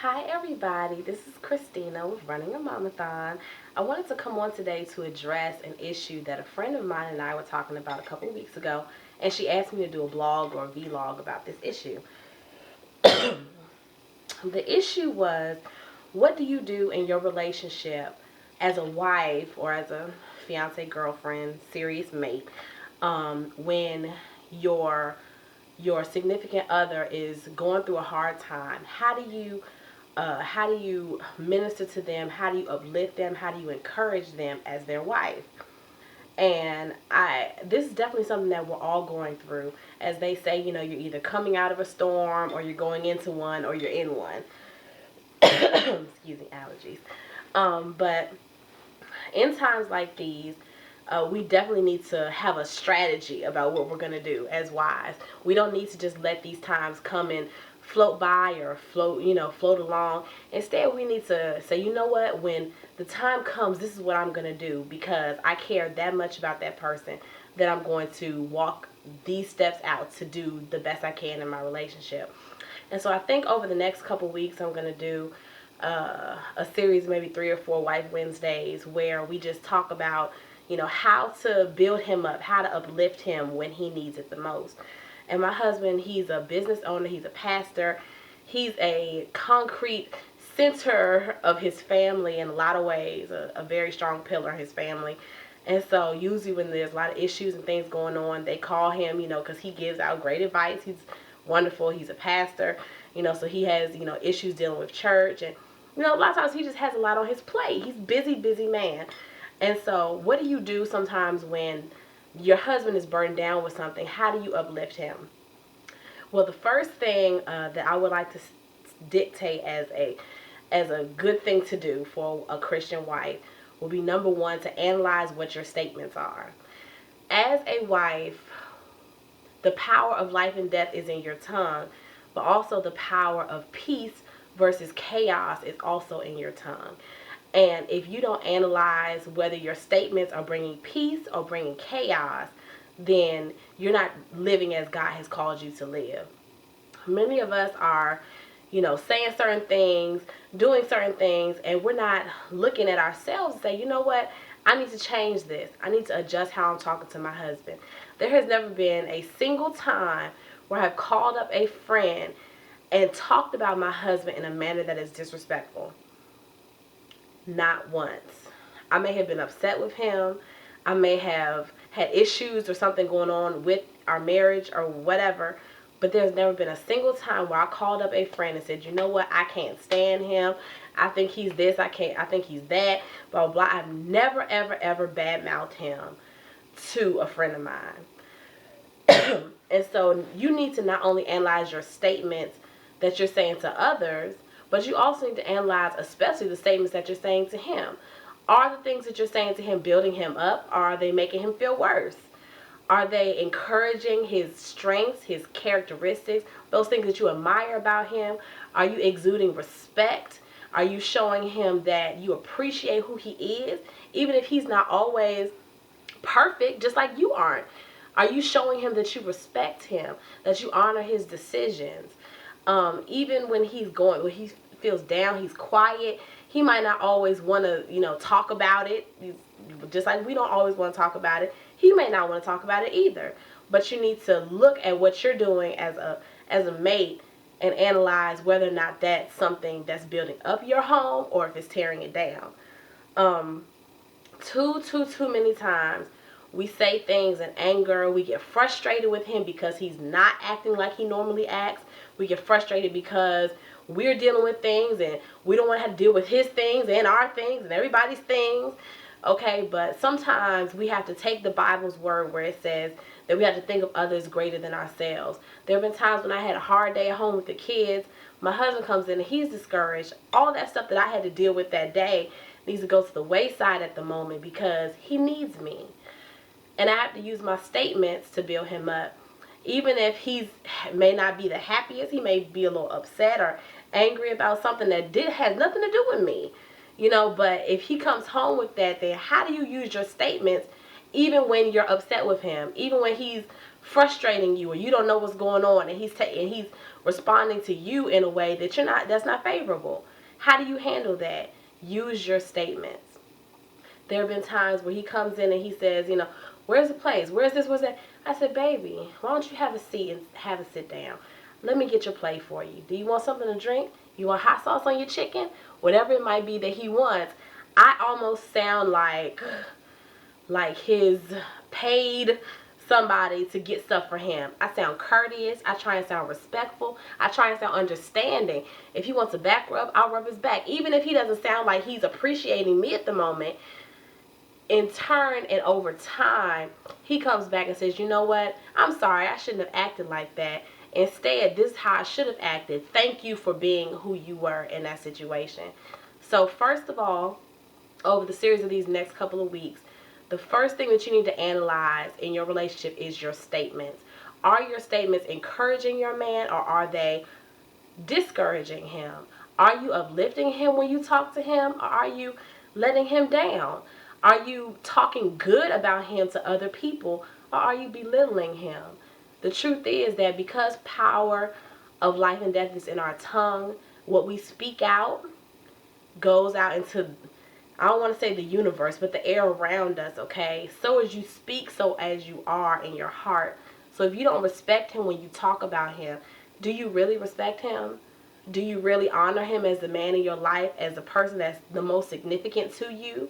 Hi everybody, this is Christina with Running a Momathon. I wanted to come on today to address an issue that a friend of mine and I were talking about a couple of weeks ago, and she asked me to do a blog or a vlog about this issue. The issue was, what do you do in your relationship as a wife or as a fiance, girlfriend, serious mate, when your significant other is going through a hard time? How do you minister to them? How do you uplift them? How do you encourage them as their wife? And this is definitely something that we're all going through. As they say, you're either coming out of a storm or you're going into one or you're in one. Excuse me, allergies. But in times like these, we definitely need to have a strategy about what we're going to do as wives. We don't need to just let these times come and float by or float along. Instead, we need to say, you know what, when the time comes, this is what I'm going to do because I care that much about that person that I'm going to walk these steps out to do the best I can in my relationship. And so I think over the next couple weeks, I'm going to do a series, maybe 3 or 4 Wife Wednesdays, where we just talk about, how to build him up, how to uplift him when he needs it the most. And my husband, he's a business owner, he's a pastor, he's a concrete center of his family in a lot of ways, a very strong pillar in his family. And so usually when there's a lot of issues and things going on, they call him, because he gives out great advice. He's wonderful. He's a pastor, so he has, issues dealing with church. And, a lot of times he just has a lot on his plate. He's busy, busy man. And so what do you do sometimes when your husband is burdened down with something? How do you uplift him? Well, the first thing that I would like to dictate as a good thing to do for a Christian wife will be, number one, to analyze what your statements are. As a wife, the power of life and death is in your tongue, but also the power of peace versus chaos is also in your tongue. And if you don't analyze whether your statements are bringing peace or bringing chaos, then you're not living as God has called you to live. Many of us are, saying certain things, doing certain things, and we're not looking at ourselves and say, you know what, I need to change this. I need to adjust how I'm talking to my husband. There has never been a single time where I've called up a friend and talked about my husband in a manner that is disrespectful. Not once. I may have been upset with him. I may have had issues or something going on with our marriage or whatever. But there's never been a single time where I called up a friend and said, you know what, I can't stand him. I think he's this. I think he's that. Blah, blah, blah. I've never, ever, ever badmouthed him to a friend of mine. And so you need to not only analyze your statements that you're saying to others, but you also need to analyze especially the statements that you're saying to him. Are the things that you're saying to him building him up, or are they making him feel worse? Are they encouraging his strengths, his characteristics, those things that you admire about him? Are you exuding respect? Are you showing him that you appreciate who he is, even if he's not always perfect, just like you aren't? Are you showing him that you respect him, that you honor his decisions? Even when when he feels down, he's quiet. He might not always want to, talk about it. Just like we don't always want to talk about it. He may not want to talk about it either. But you need to look at what you're doing as a mate and analyze whether or not that's something that's building up your home or if it's tearing it down. Too many times we say things in anger. We get frustrated with him because he's not acting like he normally acts. We get frustrated because we're dealing with things and we don't want to have to deal with his things and our things and everybody's things. Okay, but sometimes we have to take the Bible's word where it says that we have to think of others greater than ourselves. There have been times when I had a hard day at home with the kids. My husband comes in and he's discouraged. All that stuff that I had to deal with that day needs to go to the wayside at the moment because he needs me. And I have to use my statements to build him up. Even if he may not be the happiest, he may be a little upset or angry about something that has nothing to do with me. But if he comes home with that, then how do you use your statements even when you're upset with him, even when he's frustrating you or you don't know what's going on, and he's responding to you in a way that that's not favorable. How do you handle that? Use your statements. There have been times where he comes in and he says, where's the place? Where's this? Where's that? I said, baby, why don't you have a seat and have a sit down? Let me get your plate for you. Do you want something to drink? You want hot sauce on your chicken? Whatever it might be that he wants. I almost sound like his paid somebody to get stuff for him. I sound courteous. I try and sound respectful. I try and sound understanding. If he wants a back rub, I'll rub his back. Even if he doesn't sound like he's appreciating me at the moment, in turn and over time, he comes back and says, you know what? I'm sorry. I shouldn't have acted like that. Instead, this is how I should have acted. Thank you for being who you were in that situation. So first of all, over the series of these next couple of weeks, the first thing that you need to analyze in your relationship is your statements. Are your statements encouraging your man, or are they discouraging him? Are you uplifting him when you talk to him, or are you letting him down? Are you talking good about him to other people, or are you belittling him? The truth is that because power of life and death is in our tongue, what we speak out goes out into, I don't want to say the universe, but the air around us, okay? So as you speak, so as you are in your heart. So if you don't respect him when you talk about him, do you really respect him? Do you really honor him as the man in your life, as the person that's the most significant to you?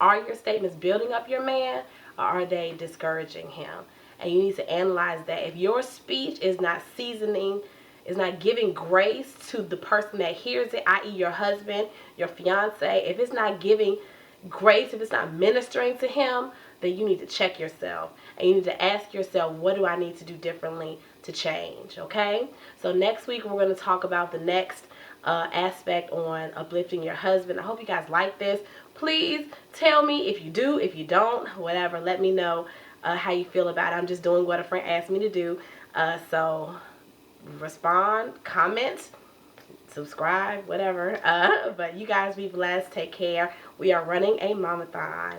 Are your statements building up your man, or are they discouraging him? And you need to analyze that. If your speech is not seasoning, is not giving grace to the person that hears it, i.e. your husband, your fiance, if it's not giving grace, if it's not ministering to him, then you need to check yourself. And you need to ask yourself, what do I need to do differently to change, okay? So next week, we're going to talk about the next aspect on uplifting your husband. I hope you guys like this. Please tell me if you do, if you don't, whatever. Let me know how you feel about it. I'm just doing what a friend asked me to do. So respond, comment, subscribe, whatever. But you guys be blessed. Take care. We are running a Momathon.